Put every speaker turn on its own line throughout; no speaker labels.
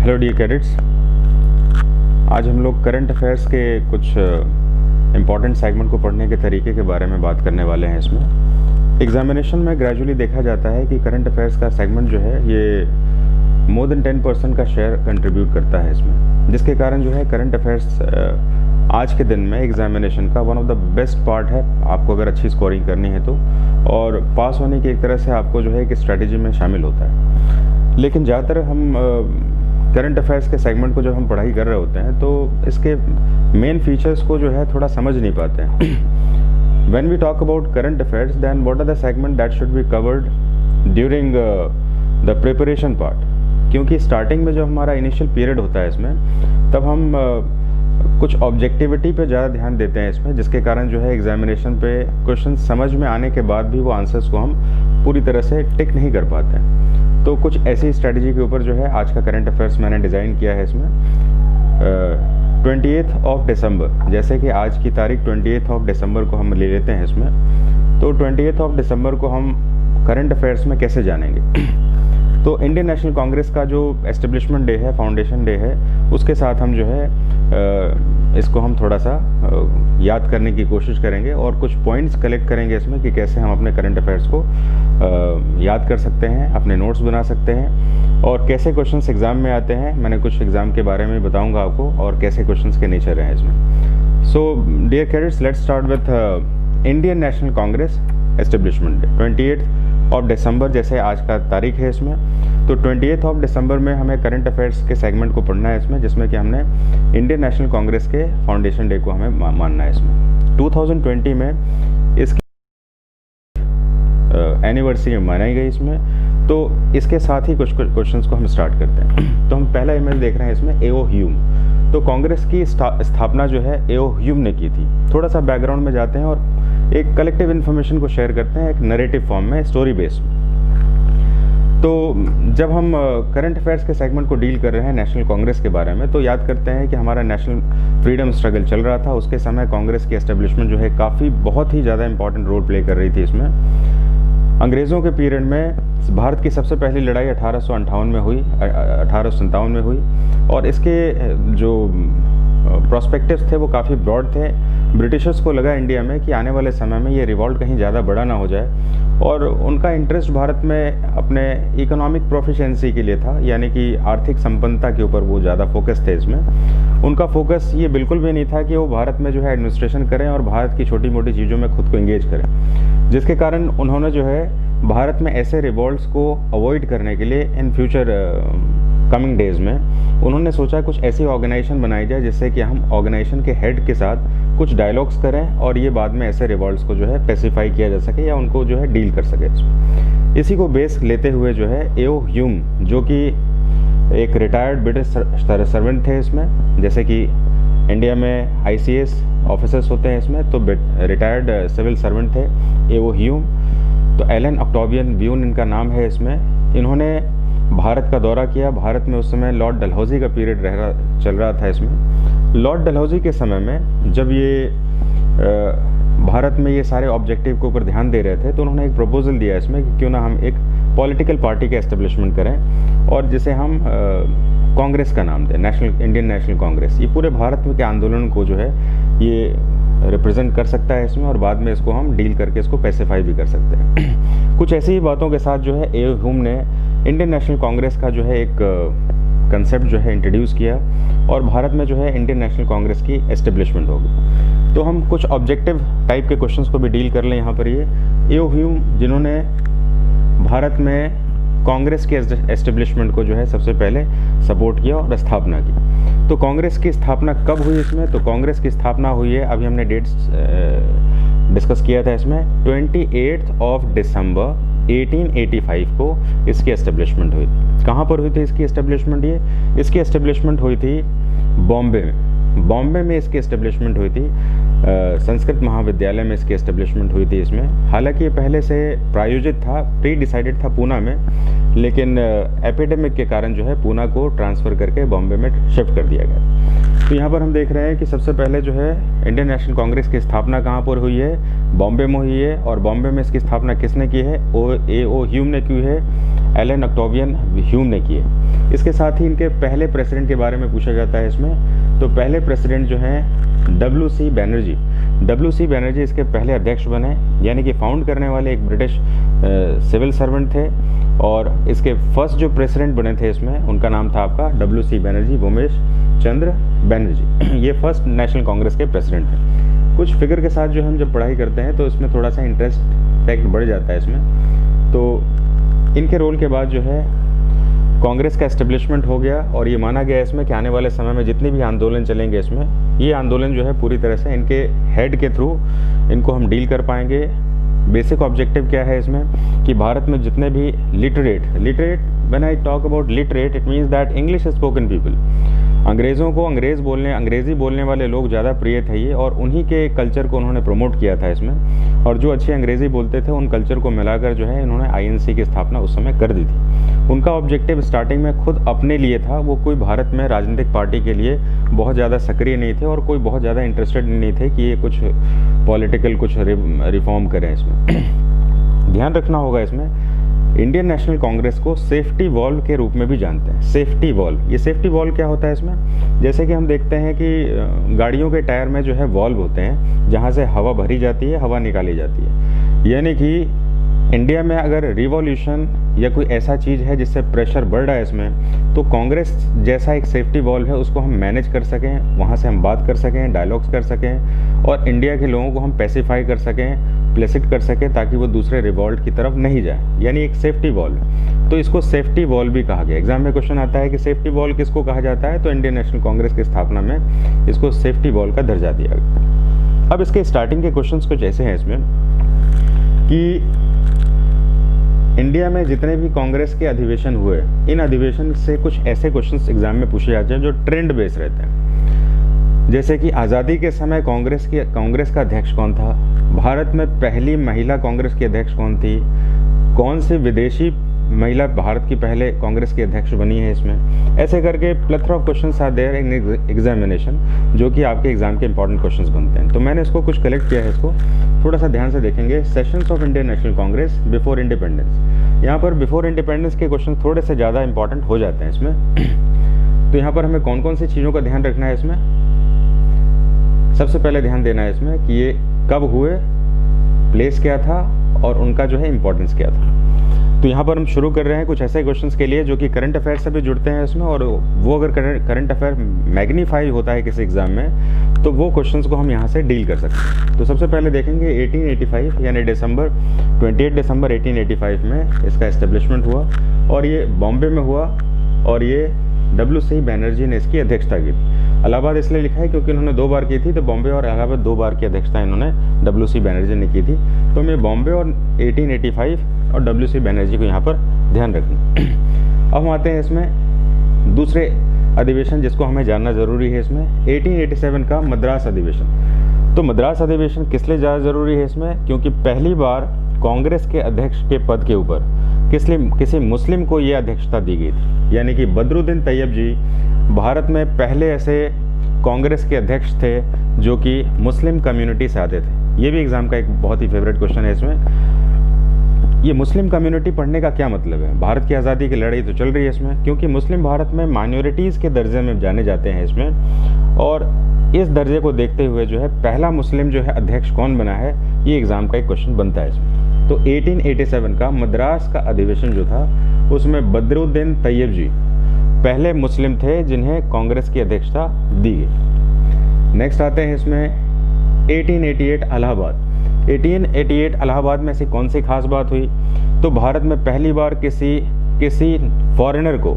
Hello dear cadets, आज हम लोग करंट अफेयर्स के कुछ इम्पॉर्टेंट सेगमेंट को पढ़ने के तरीके के बारे में बात करने वाले हैं। इसमें एग्जामिनेशन में ग्रेजुअली देखा जाता है कि करंट अफेयर्स का सेगमेंट जो है ये मोर देन 10% का शेयर कंट्रीब्यूट करता है इसमें, जिसके कारण जो है करंट अफेयर्स आज के दिन में एग्जामिनेशन का one of the best part है। आपको अगर अच्छी स्कोरिंग करनी है तो, और पास होने की एक तरह से आपको जो है एक स्ट्रैटेजी में शामिल होता है। लेकिन ज़्यादातर हम करंट अफेयर्स के सेगमेंट को जब हम पढ़ाई कर रहे होते हैं तो इसके मेन फीचर्स को जो है थोड़ा समझ नहीं पाते हैं। When we talk about current affairs, then what are the segment that should be covered during the preparation part. क्योंकि स्टार्टिंग में जो हमारा इनिशियल पीरियड होता है इसमें, तब हम कुछ ऑब्जेक्टिविटी पे ज़्यादा ध्यान देते हैं इसमें, जिसके कारण जो है एग्जामिनेशन पे क्वेश्चन समझ में आने के बाद भी वो आंसर्स को हम पूरी तरह से टिक नहीं कर पाते हैं। तो कुछ ऐसी स्ट्रेटजी के ऊपर जो है आज का करंट अफेयर्स मैंने डिज़ाइन किया है इसमें। 28 ऑफ दिसंबर, जैसे कि आज की तारीख 28 ऑफ दिसंबर को हम ले लेते हैं इसमें, तो 28 ऑफ दिसंबर को हम करंट अफेयर्स में कैसे जानेंगे। तो इंडियन नेशनल कांग्रेस का जो एस्टेब्लिशमेंट डे है, फाउंडेशन डे है, उसके साथ हम जो है इसको हम थोड़ा सा याद करने की कोशिश करेंगे और कुछ पॉइंट्स कलेक्ट करेंगे इसमें कि कैसे हम अपने करंट अफेयर्स को याद कर सकते हैं, अपने नोट्स बना सकते हैं और कैसे क्वेश्चंस एग्ज़ाम में आते हैं। मैंने कुछ एग्ज़ाम के बारे में बताऊंगा आपको और कैसे क्वेश्चंस के नेचर हैं इसमें। So dear cadets, let's start with Indian National Congress establishment day 28 of December, जैसे आज का तारीख है इसमें। तो 28 ऑफ दिसंबर में हमें करंट अफेयर्स के सेगमेंट को पढ़ना है इसमें, जिसमें कि हमने इंडियन नेशनल कांग्रेस के फाउंडेशन डे को हमें मानना है इसमें। 2020 में इसकी एनिवर्सरी मनाई गई इसमें, तो इसके साथ ही कुछ क्वेश्चंस को हम स्टार्ट करते हैं। तो हम पहला इमेज देख रहे हैं इसमें, ए.ओ. ह्यूम। तो कांग्रेस की स्थापना जो है ए.ओ. ह्यूम ने की थी। थोड़ा सा बैकग्राउंड में जाते हैं और एक कलेक्टिव इन्फॉर्मेशन को शेयर करते हैं एक नरेटिव फॉर्म में, स्टोरी बेस्ड। तो जब हम करंट अफेयर्स के सेगमेंट को डील कर रहे हैं नेशनल कांग्रेस के बारे में, तो याद करते हैं कि हमारा नेशनल फ्रीडम स्ट्रगल चल रहा था। उसके समय कांग्रेस की एस्टेब्लिशमेंट जो है काफ़ी बहुत ही ज़्यादा इंपॉर्टेंट रोल प्ले कर रही थी इसमें। अंग्रेज़ों के पीरियड में भारत की सबसे पहली लड़ाई 1858 में हुई, 1857 में हुई, और इसके जो प्रोस्पेक्टिव्स थे वो काफ़ी ब्रॉड थे। ब्रिटिशर्स को लगा इंडिया में कि आने वाले समय में ये रिवॉल्ट कहीं ज़्यादा बड़ा ना हो जाए, और उनका इंटरेस्ट भारत में अपने इकोनॉमिक प्रोफिशिएंसी के लिए था, यानी कि आर्थिक संपन्नता के ऊपर वो ज़्यादा फोकस थे इसमें। उनका फोकस ये बिल्कुल भी नहीं था कि वो भारत में जो है एडमिनिस्ट्रेशन करें और भारत की छोटी मोटी चीज़ों में खुद को एंगेज करें, जिसके कारण उन्होंने जो है भारत में ऐसे रिवॉल्ट्स को अवॉइड करने के लिए इन फ्यूचर कमिंग डेज़ में उन्होंने सोचा कुछ ऐसी ऑर्गेनाइजेशन बनाई जाए जिससे कि हम ऑर्गेनाइजेशन के हेड के साथ कुछ डायलॉग्स करें और ये बाद में ऐसे रिवॉल्ट्स को जो है पेसिफाई किया जा सके या उनको जो है डील कर सके इसमें। इसी को बेस लेते हुए जो है ए.ओ. ह्यूम, जो कि एक रिटायर्ड ब्रिटिश सर्वेंट थे इसमें, जैसे कि इंडिया में ICS ऑफिसर्स होते हैं इसमें, तो रिटायर्ड सिविल सर्वेंट थे ए.ओ. ह्यूम। तो एलन ऑक्टेवियन ब्यून इनका नाम है इसमें। इन्होंने भारत का दौरा किया। भारत में उस समय लॉर्ड डलहौजी का पीरियड चल रहा था इसमें। लॉर्ड डलहौजी के समय में जब ये भारत में ये सारे ऑब्जेक्टिव के ऊपर ध्यान दे रहे थे, तो उन्होंने एक प्रपोजल दिया इसमें कि क्यों ना हम एक पॉलिटिकल पार्टी का एस्टेब्लिशमेंट करें और जिसे हम कांग्रेस का नाम दें, इंडियन नेशनल कांग्रेस। ये पूरे भारत के आंदोलन को जो है ये रिप्रेजेंट कर सकता है इसमें, और बाद में इसको हम डील करके इसको पैसिफाई भी कर सकते हैं। कुछ ऐसी ही बातों के साथ जो है ए.ओ. ह्यूम ने इंडियन नेशनल कांग्रेस का जो है एक कंसेप्ट जो है इंट्रोड्यूस किया और भारत में जो है इंडियन नेशनल कांग्रेस की एस्टेब्लिशमेंट होगी। तो हम कुछ ऑब्जेक्टिव टाइप के क्वेश्चंस को भी डील कर लें यहाँ पर। ये ए.ओ. ह्यूम, जिन्होंने भारत में कांग्रेस के एस्टेब्लिशमेंट को जो है सबसे पहले सपोर्ट किया और स्थापना की। तो कांग्रेस की स्थापना कब हुई इसमें? तो कांग्रेस की स्थापना हुई है, अभी हमने डेट्स डिस्कस किया था इसमें, 28 ऑफ दिसंबर 1885 को इसकी एस्टेब्लिशमेंट हुई थी। कहाँ पर हुई थी इसकी एस्टेब्लिशमेंट? इसकी एस्टेब्लिशमेंट हुई थी बॉम्बे में। बॉम्बे में इसकी एस्टेब्लिशमेंट हुई थी। संस्कृत महाविद्यालय में इसकी एस्टेब्लिशमेंट हुई थी इसमें। हालांकि ये पहले से प्रायोजित था, प्री डिसाइडेड था पूना में, लेकिन एपिडेमिक के कारण जो है पूना को ट्रांसफ़र करके बॉम्बे में शिफ्ट कर दिया गया। तो यहाँ पर हम देख रहे हैं कि सबसे पहले जो है इंडियन नेशनल कांग्रेस की स्थापना कहाँ पर हुई है, बॉम्बे में हुई है। और बॉम्बे में इसकी स्थापना किसने की है, A.O. ह्यूम ने की है, एलन ऑक्टेवियन ह्यूम ने की है। इसके साथ ही इनके पहले प्रेसिडेंट के बारे में पूछा जाता है इसमें। तो पहले प्रेसिडेंट जो हैं W.C. बैनर्जी, W.C. बैनर्जी इसके पहले अध्यक्ष बने, यानी कि फाउंड करने वाले एक ब्रिटिश सिविल सर्वेंट थे। और इसके फर्स्ट जो प्रेसिडेंट बने थे इसमें, उनका नाम था आपका W.C. बैनर्जी, भूमेश चंद्र बैनर्जी। ये फर्स्ट नेशनल कांग्रेस के प्रेसिडेंट थे। कुछ फिगर के साथ जो हम जब पढ़ाई करते हैं तो इसमें थोड़ा सा इंटरेस्ट फैक्ट बढ़ जाता है इसमें। तो इनके रोल के बाद जो है कांग्रेस का एस्टेब्लिशमेंट हो गया, और ये माना गया इसमें कि आने वाले समय में जितने भी आंदोलन चलेंगे इसमें, ये आंदोलन जो है पूरी तरह से इनके हेड के थ्रू इनको हम डील कर पाएंगे। बेसिक ऑब्जेक्टिव क्या है इसमें कि भारत में जितने भी literate when I talk about literate, it means that English spoken people, अंग्रेज़ों को अंग्रेज़ी बोलने वाले लोग ज़्यादा प्रिय थे ये, और उन्हीं के कल्चर को उन्होंने प्रमोट किया था इसमें। और जो अच्छी अंग्रेज़ी बोलते थे उन कल्चर को मिलाकर जो है इन्होंने INC की स्थापना उस समय कर दी थी। उनका ऑब्जेक्टिव स्टार्टिंग में खुद अपने लिए था, वो कोई भारत में राजनीतिक पार्टी के लिए बहुत ज़्यादा सक्रिय नहीं थे और कोई बहुत ज़्यादा इंटरेस्टेड नहीं थे कि ये कुछ पॉलिटिकल कुछ रिफॉर्म करें इसमें। ध्यान रखना होगा इसमें, इंडियन नेशनल कांग्रेस को सेफ्टी वॉल्व के रूप में भी जानते हैं। सेफ्टी वॉल्व, ये सेफ्टी वॉल्व क्या होता है इसमें, जैसे कि हम देखते हैं कि गाड़ियों के टायर में जो है वॉल्व होते हैं जहाँ से हवा भरी जाती है, हवा निकाली जाती है। यानी कि इंडिया में अगर रिवॉल्यूशन या कोई ऐसा चीज़ है जिससे प्रेशर बढ़ रहा है इसमें, तो कांग्रेस जैसा एक सेफ्टी वॉल्व है उसको हम मैनेज कर सकें, वहाँ से हम बात कर सकें, डायलॉग्स कर सकें, और इंडिया के लोगों को हम पैसिफाई कर सकें, प्लेसिट कर सकें, ताकि वो दूसरे रिवॉल्ट की तरफ नहीं जाए। यानी एक सेफ्टी वॉल्व, तो इसको सेफ्टी वॉल्व भी कहा गया। एग्जाम में क्वेश्चन आता है कि सेफ्टी वॉल्व किसको कहा जाता है, तो इंडियन नेशनल कांग्रेस की स्थापना में इसको सेफ्टी वॉल्व का दर्जा दिया गया। अब इसके स्टार्टिंग के क्वेश्चंस कुछ ऐसे हैं इसमें कि इंडिया में जितने भी कांग्रेस के अधिवेशन हुए, इन अधिवेशन से कुछ ऐसे क्वेश्चंस एग्जाम में पूछे जाते हैं जो ट्रेंड बेस रहते हैं। जैसे कि आज़ादी के समय कांग्रेस का अध्यक्ष कौन था, भारत में पहली महिला कांग्रेस की अध्यक्ष कौन थी, कौन सी विदेशी महिला भारत की पहले कांग्रेस की अध्यक्ष बनी है इसमें, ऐसे करके plethora of questions are there in examination, जो कि आपके एग्जाम के इंपॉर्टेंट क्वेश्चंस बनते हैं। तो मैंने इसको कुछ कलेक्ट किया है, इसको थोड़ा सा ध्यान से देखेंगे। Sessions of Indian National Congress before independence, यहाँ पर बिफोर इंडिपेंडेंस के क्वेश्चन थोड़े से ज़्यादा इंपॉर्टेंट हो जाते हैं इसमें। तो यहाँ पर हमें कौन कौन सी चीज़ों का ध्यान रखना है इसमें, सबसे पहले ध्यान देना है इसमें कि ये कब हुए, प्लेस क्या था, और उनका जो है इम्पोर्टेंस क्या था। तो यहाँ पर हम शुरू कर रहे हैं कुछ ऐसे क्वेश्चंस के लिए जो कि करंट अफेयर से भी जुड़ते हैं इसमें, और वो अगर करंट अफेयर मैग्नीफाई होता है किसी एग्जाम में तो वो क्वेश्चंस को हम यहाँ से डील कर सकते हैं। तो सबसे पहले देखेंगे 1885 यानी 28 दिसंबर 1885 में इसका एस्टेब्लिशमेंट हुआ, और ये बॉम्बे में हुआ, और ये W.C. बैनर्जी ने इसकी अध्यक्षता की थी। इलाहाबाद इसलिए लिखा है क्योंकि उन्होंने 2 बार की थी, तो बॉम्बे और इलाहाबाद 2 बार की अध्यक्षता इन्होंने W.C. बैनर्जी ने की थी। तो मैं बॉम्बे और 1885 और W.C. बैनर्जी को यहाँ पर ध्यान रखना। अब हम आते हैं इसमें दूसरे अधिवेशन जिसको हमें जानना ज़रूरी है इसमें, 1887 का मद्रास अधिवेशन। तो मद्रास अधिवेशन किस लिए ज़्यादा ज़रूरी है इसमें, क्योंकि पहली बार कांग्रेस के अध्यक्ष के पद के ऊपर किसी मुस्लिम को ये अध्यक्षता दी गई थी। यानी कि बदरुद्दीन तैयब जी भारत में पहले ऐसे कांग्रेस के अध्यक्ष थे जो कि मुस्लिम कम्युनिटी से आते थे। ये भी एग्ज़ाम का एक बहुत ही फेवरेट क्वेश्चन है इसमें। ये मुस्लिम कम्युनिटी पढ़ने का क्या मतलब है, भारत की आज़ादी की लड़ाई तो चल रही है इसमें, क्योंकि मुस्लिम भारत में माइनॉरिटीज़ के दर्जे में जाने जाते हैं इसमें, और इस दर्जे को देखते हुए जो है पहला मुस्लिम जो है अध्यक्ष कौन बना है, ये एग्ज़ाम का एक क्वेश्चन बनता है इसमें। तो 1887 का मद्रास का अधिवेशन जो था उसमें बदरुद्दीन तैयब जी पहले मुस्लिम थे जिन्हें कांग्रेस की अध्यक्षता दी गई। नेक्स्ट आते हैं इसमें 1888 इलाहाबाद। 1888 इलाहाबाद में ऐसी कौन सी खास बात हुई, तो भारत में पहली बार किसी फॉरेनर को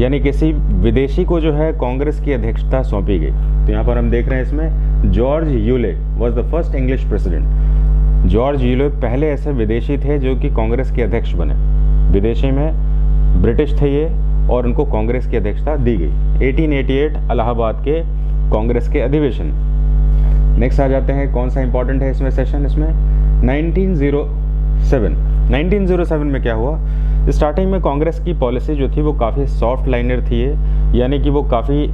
यानी किसी विदेशी को जो है कांग्रेस की अध्यक्षता सौंपी गई। तो यहाँ पर हम देख रहे हैं इसमें George Yule was the first English president. George Yule पहले ऐसे विदेशी थे जो कि कांग्रेस के अध्यक्ष बने। विदेशी में ब्रिटिश थे ये, और उनको कांग्रेस की अध्यक्षता दी गई 1888 इलाहाबाद के कांग्रेस के अधिवेशन। नेक्स्ट आ जाते हैं, कौन सा इंपॉर्टेंट है इसमें सेशन, इसमें 1907 में क्या हुआ। स्टार्टिंग में कांग्रेस की पॉलिसी जो थी वो काफ़ी सॉफ्ट लाइनर थी, यानी कि वो काफ़ी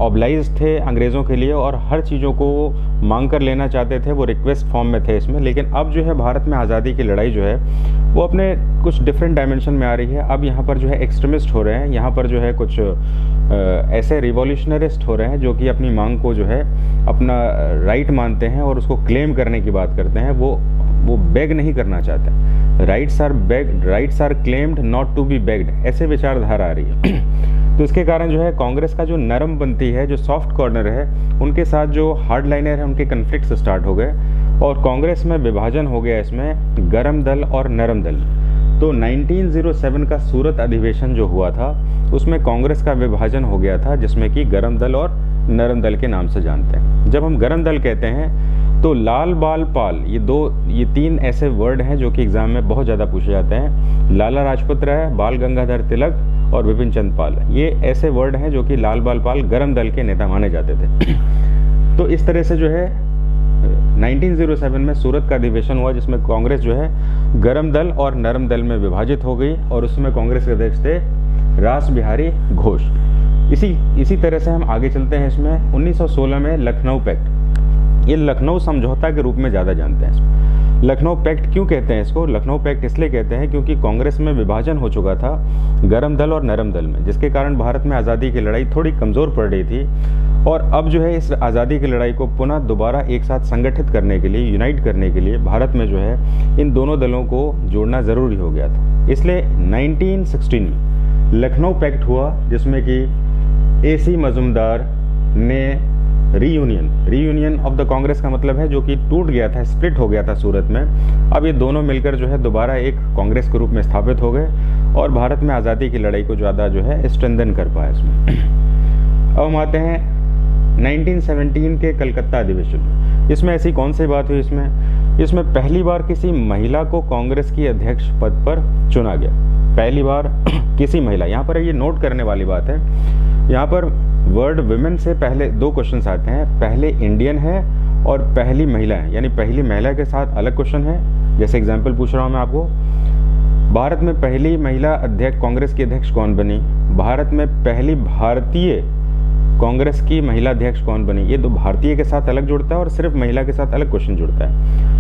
ऑब्लाइज थे अंग्रेज़ों के लिए और हर चीज़ों को मांग कर लेना चाहते थे, वो रिक्वेस्ट फॉर्म में थे इसमें। लेकिन अब जो है भारत में आज़ादी की लड़ाई जो है वो अपने कुछ डिफरेंट डायमेंशन में आ रही है। अब यहाँ पर जो है एक्सट्रीमिस्ट हो रहे हैं, यहाँ पर जो है कुछ ऐसे रिवॉल्यूशनरिस्ट हो रहे हैं जो कि अपनी मांग को जो है अपना राइट मानते हैं और उसको क्लेम करने की बात करते हैं। वो बेग नहीं करना चाहते। Rights are claimed not to be begged, ऐसे विचारधारा आ रही है। तो इसके कारण जो है कांग्रेस का जो नरमपंथी है, जो सॉफ्ट कॉर्नर है, उनके साथ जो हार्ड लाइनर है उनके कन्फ्लिक्ट स्टार्ट हो गए और कांग्रेस में विभाजन हो गया इसमें गरम दल और नरम दल। तो 1907 का सूरत अधिवेशन जो हुआ था उसमें कांग्रेस का विभाजन हो गया था, जिसमें कि गरम दल और नरम दल के नाम से जानते हैं। जब हम गरम दल कहते हैं तो लाल बाल पाल, ये तीन ऐसे वर्ड हैं जो कि एग्जाम में बहुत ज़्यादा पूछे जाते हैं। लाला लाजपत राय, बाल गंगाधर तिलक और विपिन चंद्र पाल, ये ऐसे वर्ड हैं जो कि लाल बाल पाल गरम दल के नेता माने जाते थे। तो इस तरह से जो है 1907 में सूरत का अधिवेशन हुआ जिसमें कांग्रेस जो है गरम दल और नरम दल में विभाजित हो गई और उसमें कांग्रेस के अध्यक्ष थे रास बिहारी घोष। इसी तरह से हम आगे चलते हैं। इसमें 1916 में लखनऊ पैक्ट, ये लखनऊ समझौता के रूप में ज़्यादा जानते हैं। लखनऊ पैक्ट क्यों कहते हैं इसको? लखनऊ पैक्ट इसलिए कहते हैं क्योंकि कांग्रेस में विभाजन हो चुका था गरम दल और नरम दल में, जिसके कारण भारत में आज़ादी की लड़ाई थोड़ी कमज़ोर पड़ रही थी। और अब जो है इस आज़ादी की लड़ाई को पुनः दोबारा एक साथ संगठित करने के लिए, यूनाइट करने के लिए भारत में जो है इन दोनों दलों को जोड़ना ज़रूरी हो गया था। इसलिए 1916 में लखनऊ पैक्ट हुआ जिसमें कि AC मजुमदार ने रीयूनियन ऑफ द कांग्रेस का मतलब है जो कि टूट गया था, स्प्लिट हो गया था सूरत में। अब ये दोनों मिलकर जो है दोबारा एक कांग्रेस के रूप में स्थापित हो गए और भारत में आज़ादी की लड़ाई को ज़्यादा जो है स्ट्रेंथन कर पाए इसमें। अब हम आते हैं 1917 के कलकत्ता अधिवेशन में। इसमें ऐसी कौन सी बात हुई? इसमें पहली बार किसी महिला को कांग्रेस की अध्यक्ष पद पर चुना गया। पहली बार किसी महिला, यहाँ पर ये नोट करने वाली बात है, यहाँ पर वर्ड विमेन से पहले दो क्वेश्चंस आते हैं। पहले इंडियन है और पहली महिला है, यानी पहली महिला के साथ अलग क्वेश्चन है। जैसे एग्जांपल पूछ रहा हूँ मैं आपको, भारत में पहली महिला अध्यक्ष, कांग्रेस की अध्यक्ष कौन बनी? भारत में पहली भारतीय कांग्रेस की महिला अध्यक्ष कौन बनी? ये तो भारतीय के साथ अलग जुड़ता है और सिर्फ महिला के साथ अलग क्वेश्चन जुड़ता है।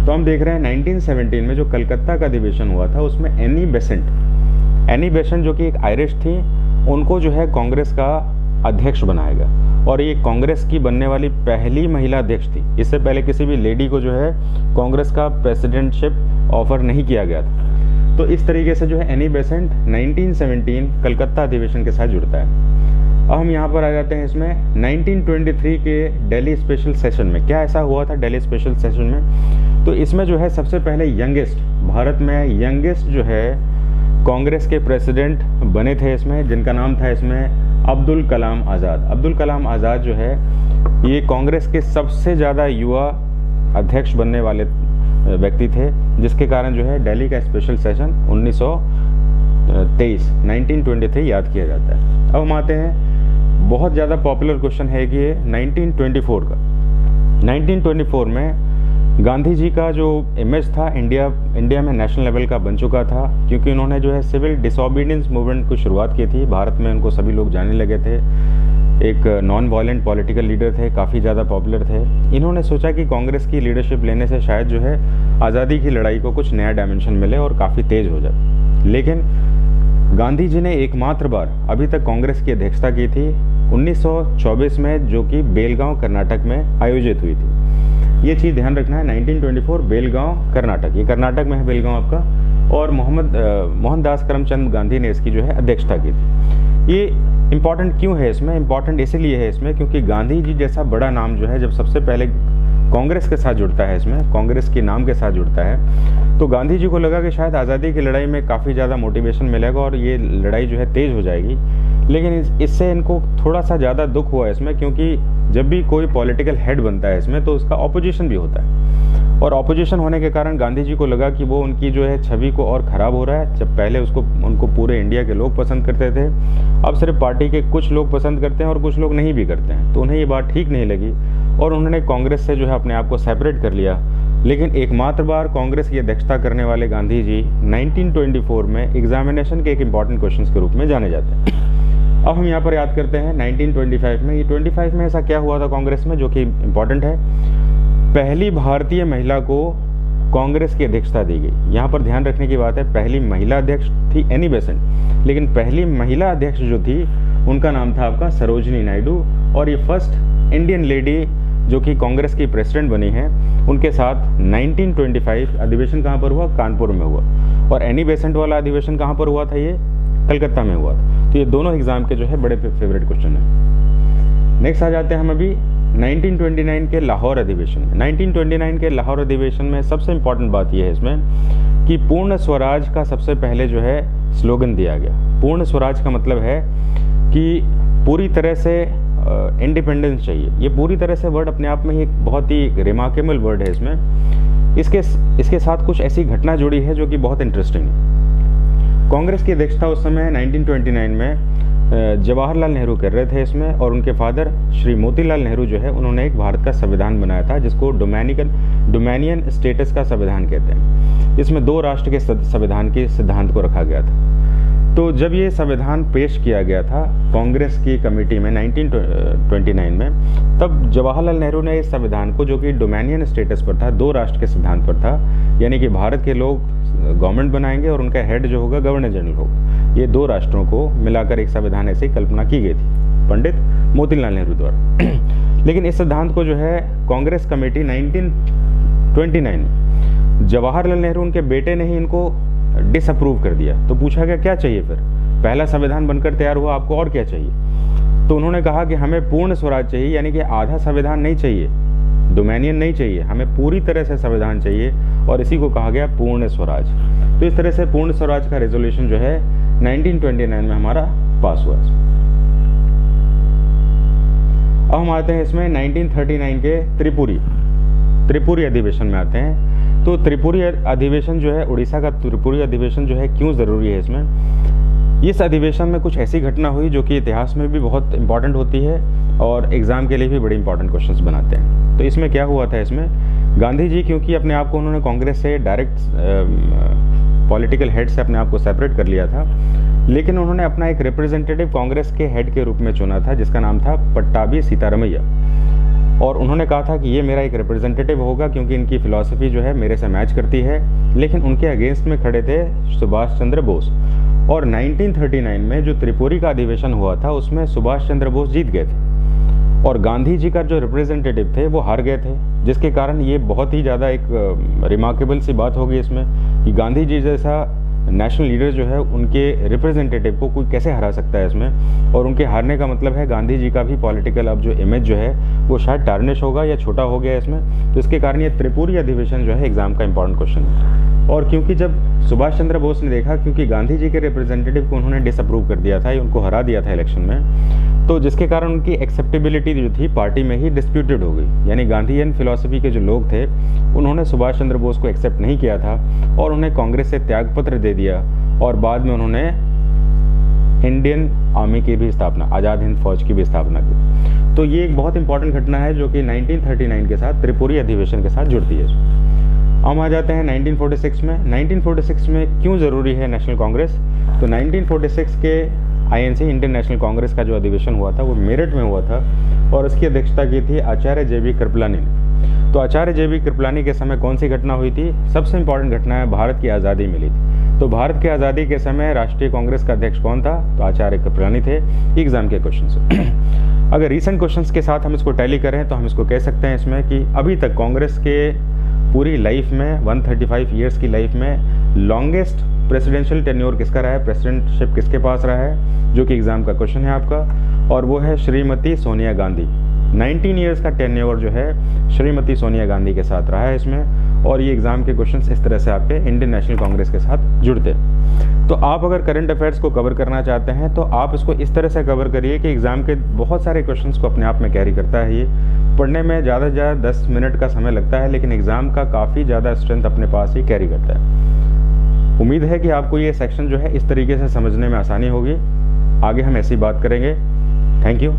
तो हम देख रहे हैं 1917 में जो कलकत्ता का अधिवेशन हुआ था उसमें एनी बेसेंट जो कि एक आयरिश थी, उनको जो है कांग्रेस का अध्यक्ष बनाया गया और ये कांग्रेस की बनने वाली पहली महिला अध्यक्ष थी। इससे पहले किसी भी लेडी को जो है कांग्रेस का प्रेसिडेंटशिप ऑफर नहीं किया गया था। तो इस तरीके से जो है एनी बेसेंट 1917 कलकत्ता अधिवेशन के साथ जुड़ता है। अब हम यहाँ पर आ जाते हैं इसमें 1923 के दिल्ली स्पेशल सेशन में। क्या ऐसा हुआ था दिल्ली स्पेशल सेशन में? तो इसमें जो है सबसे पहले भारत में यंगेस्ट जो है कांग्रेस के प्रेसिडेंट बने थे इसमें, जिनका नाम था इसमें अब्दुल कलाम आज़ाद। अब्दुल कलाम आज़ाद जो है ये कांग्रेस के सबसे ज़्यादा युवा अध्यक्ष बनने वाले व्यक्ति थे, जिसके कारण जो है दिल्ली का स्पेशल सेशन 1923 याद किया जाता है। अब हम आते हैं, बहुत ज़्यादा पॉपुलर क्वेश्चन है कि 1924 का। 1924 में गांधी जी का जो इमेज था इंडिया में नेशनल लेवल का बन चुका था, क्योंकि उन्होंने जो है सिविल डिसोबीडियंस मूवमेंट की शुरुआत की थी। भारत में उनको सभी लोग जानने लगे थे, एक नॉन वायलेंट पॉलिटिकल लीडर थे, काफ़ी ज़्यादा पॉपुलर थे। इन्होंने सोचा कि कांग्रेस की लीडरशिप लेने से शायद जो है आज़ादी की लड़ाई को कुछ नया डायमेंशन मिले और काफ़ी तेज़ हो जाए। लेकिन गांधी जी ने एकमात्र बार अभी तक कांग्रेस की अध्यक्षता की थी 1924 में, जो कि बेलगांव कर्नाटक में आयोजित हुई थी। ये चीज़ ध्यान रखना है, 1924 बेलगांव कर्नाटक, ये कर्नाटक में है बेलगांव आपका, और मोहनदास करमचंद गांधी ने इसकी जो है अध्यक्षता की थी। ये इम्पॉर्टेंट क्यों है इसमें? इम्पॉर्टेंट इसीलिए है इसमें क्योंकि गांधी जी जैसा बड़ा नाम जो है जब सबसे पहले कांग्रेस के साथ जुड़ता है, इसमें कांग्रेस के नाम के साथ जुड़ता है, तो गांधी जी को लगा कि शायद आज़ादी की लड़ाई में काफ़ी ज़्यादा मोटिवेशन मिलेगा और ये लड़ाई जो है तेज़ हो जाएगी। लेकिन इससे इनको थोड़ा सा ज़्यादा दुख हुआ इसमें, क्योंकि जब भी कोई पॉलिटिकल हेड बनता है इसमें तो उसका ऑपोजिशन भी होता है, और ऑपोजिशन होने के कारण गांधी जी को लगा कि वो उनकी जो है छवि को और ख़राब हो रहा है। जब पहले उनको पूरे इंडिया के लोग पसंद करते थे, अब सिर्फ पार्टी के कुछ लोग पसंद करते हैं और कुछ लोग नहीं भी करते हैं। तो उन्हें ये बात ठीक नहीं लगी और उन्होंने कांग्रेस से जो है अपने आप को सेपरेट कर लिया। लेकिन एकमात्र बार कांग्रेस की अध्यक्षता करने वाले गांधी जी 1924 में एग्जामिनेशन के एक इम्पॉर्टेंट क्वेश्चन के रूप में जाने जाते हैं। अब हम यहाँ पर याद करते हैं 1925 में, ये 25 में ऐसा क्या हुआ था कांग्रेस में जो कि इम्पॉर्टेंट है। पहली भारतीय महिला को कांग्रेस की अध्यक्षता दी गई। यहाँ पर ध्यान रखने की बात है, पहली महिला अध्यक्ष थी एनी बेसेंट, लेकिन पहली महिला अध्यक्ष जो थी उनका नाम था आपका सरोजिनी नायडू, और ये फर्स्ट इंडियन लेडी जो कि कांग्रेस की प्रेसिडेंट बनी है। उनके साथ 1925 अधिवेशन कहाँ पर हुआ? कानपुर में हुआ। और एनी बेसेंट वाला अधिवेशन कहाँ पर हुआ था? ये कलकत्ता में हुआ था। तो ये दोनों एग्जाम के जो है बड़े फेवरेट क्वेश्चन हैं। नेक्स्ट आ जाते हैं हम अभी 1929 के लाहौर अधिवेशन में। 1929 के लाहौर अधिवेशन में सबसे इम्पॉर्टेंट बात यह है इसमें कि पूर्ण स्वराज का सबसे पहले जो है स्लोगन दिया गया। पूर्ण स्वराज का मतलब है कि पूरी तरह से इंडिपेंडेंस चाहिए। ये पूरी तरह से वर्ड अपने आप में ही एक बहुत ही रिमार्केबल वर्ड है। इसमें इसके साथ कुछ ऐसी घटना जुड़ी है जो कि बहुत इंटरेस्टिंग है। कांग्रेस की अध्यक्षता उस समय 1929 में जवाहरलाल नेहरू कर रहे थे इसमें, और उनके फादर श्री मोतीलाल नेहरू जो है उन्होंने एक भारत का संविधान बनाया था जिसको डोमेनियन स्टेटस का संविधान कहते हैं। इसमें 2 राष्ट्र के संविधान के सिद्धांत को रखा गया था। तो जब ये संविधान पेश किया गया था कांग्रेस की कमेटी में 1929 में, तब जवाहरलाल नेहरू ने इस संविधान को, जो कि डोमेनियन स्टेटस पर था, 2 राष्ट्र के सिद्धांत पर था, यानी कि भारत के लोग गवर्नमेंट बनाएंगे और उनका हेड जो होगा गवर्नर जनरल होगा, ये 2 राष्ट्रों को मिलाकर एक संविधान ऐसी कल्पना की गई थी पंडित मोतीलाल नेहरू द्वारा। लेकिन इस सिद्धांत को जो है कांग्रेस कमेटी 1929 में जवाहरलाल नेहरू उनके बेटे ने ही इनको डिसअप्रूव कर दिया। तो पूछा गया क्या चाहिए फिर, पहला संविधान बनकर तैयार हुआ, आपको और क्या चाहिए? तो उन्होंने कहा कि हमें पूर्ण स्वराज चाहिए, यानी कि आधा संविधान नहीं चाहिए, डोमेनियन नहीं चाहिए, हमें पूरी तरह से संविधान चाहिए, और इसी को कहा गया पूर्ण स्वराज। तो इस तरह से पूर्ण स्वराज का रेजोल्यूशन जो है 1929 में हमारा पास हुआ। अब हम आते हैं इसमें 1939 के त्रिपुरी अधिवेशन में आते हैं। तो त्रिपुरी अधिवेशन जो है, उड़ीसा का त्रिपुरी अधिवेशन जो है, क्यों ज़रूरी है इसमें? इस अधिवेशन में कुछ ऐसी घटना हुई जो कि इतिहास में भी बहुत इंपॉर्टेंट होती है और एग्ज़ाम के लिए भी बड़ी इंपॉर्टेंट क्वेश्चंस बनाते हैं। तो इसमें क्या हुआ था, इसमें गांधी जी, क्योंकि अपने आप को उन्होंने कांग्रेस से डायरेक्ट पॉलिटिकल हेड से अपने आप को सेपरेट कर लिया था, लेकिन उन्होंने अपना एक रिप्रेजेंटेटिव कांग्रेस के हेड के रूप में चुना था जिसका नाम था पट्टाभी सीतारमैया। और उन्होंने कहा था कि ये मेरा एक रिप्रेजेंटेटिव होगा क्योंकि इनकी फ़िलॉसफी जो है मेरे से मैच करती है। लेकिन उनके अगेंस्ट में खड़े थे सुभाष चंद्र बोस, और 1939 में जो त्रिपुरी का अधिवेशन हुआ था उसमें सुभाष चंद्र बोस जीत गए थे और गांधी जी का जो रिप्रेजेंटेटिव थे वो हार गए थे, जिसके कारण ये बहुत ही ज़्यादा एक रिमार्केबल सी बात होगी इसमें कि गांधी जी जैसा नेशनल लीडर जो है उनके रिप्रेजेंटेटिव को कोई कैसे हरा सकता है इसमें। और उनके हारने का मतलब है गांधी जी का भी पॉलिटिकल अब जो इमेज जो है वो शायद टार्निश होगा या छोटा हो गया इसमें। तो इसके कारण ये त्रिपुरी अधिवेशन जो है एग्जाम का इंपॉर्टेंट क्वेश्चन है। और क्योंकि जब सुभाष चंद्र बोस ने देखा, क्योंकि गांधी जी के रिप्रेजेंटेटिव को उन्होंने डिसअप्रूव कर दिया था, ये उनको हरा दिया था इलेक्शन में, तो जिसके कारण उनकी एक्सेप्टेबिलिटी जो थी पार्टी में ही डिस्प्यूटेड हो गई। यानी गांधीयन फिलॉसफी के जो लोग थे उन्होंने सुभाष चंद्र बोस को एक्सेप्ट नहीं किया था और उन्हें कांग्रेस से त्यागपत्र दे दिया, और बाद में उन्होंने इंडियन आर्मी की भी स्थापना, आज़ाद हिंद फौज की भी स्थापना की। तो ये एक बहुत इंपॉर्टेंट घटना है जो कि 1939 के साथ त्रिपुरी अधिवेशन के साथ जुड़ती है। हम आ जाते हैं 1946 में। 1946 में क्यों ज़रूरी है नेशनल कांग्रेस? तो 1946 के INC इंडियन नेशनल कांग्रेस का जो अधिवेशन हुआ था वो मेरठ में हुआ था और इसकी अध्यक्षता की थी आचार्य JB कृपलानी ने। तो आचार्य JB कृपलानी के समय कौन सी घटना हुई थी? सबसे इंपॉर्टेंट घटना है, भारत की आज़ादी मिली थी। तो भारत की आज़ादी के समय राष्ट्रीय कांग्रेस का अध्यक्ष कौन था? तो आचार्य कृपलानी थे। एग्जाम के क्वेश्चन अगर रीसेंट क्वेश्चंस के साथ हम इसको टैली करें तो हम इसको कह सकते हैं इसमें कि अभी तक कांग्रेस के पूरी लाइफ में 135 ईयर्स की लाइफ में लॉन्गेस्ट प्रेसिडेंशियल टेन्योर किसका रहा है, प्रेसिडेंटशिप किसके पास रहा है, जो कि एग्जाम का क्वेश्चन है आपका, और वो है श्रीमती सोनिया गांधी। 19 ईयर्स का टेन्योर जो है श्रीमती सोनिया गांधी के साथ रहा है इसमें। और ये एग्ज़ाम के क्वेश्चंस इस तरह से आपके इंडियन नेशनल कांग्रेस के साथ जुड़ते हैं। तो आप अगर करंट अफेयर्स को कवर करना चाहते हैं तो आप इसको इस तरह से कवर करिए कि एग्ज़ाम के बहुत सारे क्वेश्चंस को अपने आप में कैरी करता है। ये पढ़ने में ज़्यादा से ज़्यादा 10 मिनट का समय लगता है, लेकिन एग्ज़ाम का काफ़ी ज़्यादा स्ट्रेंथ अपने पास ही कैरी करता है। उम्मीद है कि आपको ये सेक्शन जो है इस तरीके से समझने में आसानी होगी। आगे हम ऐसी बात करेंगे। Thank you.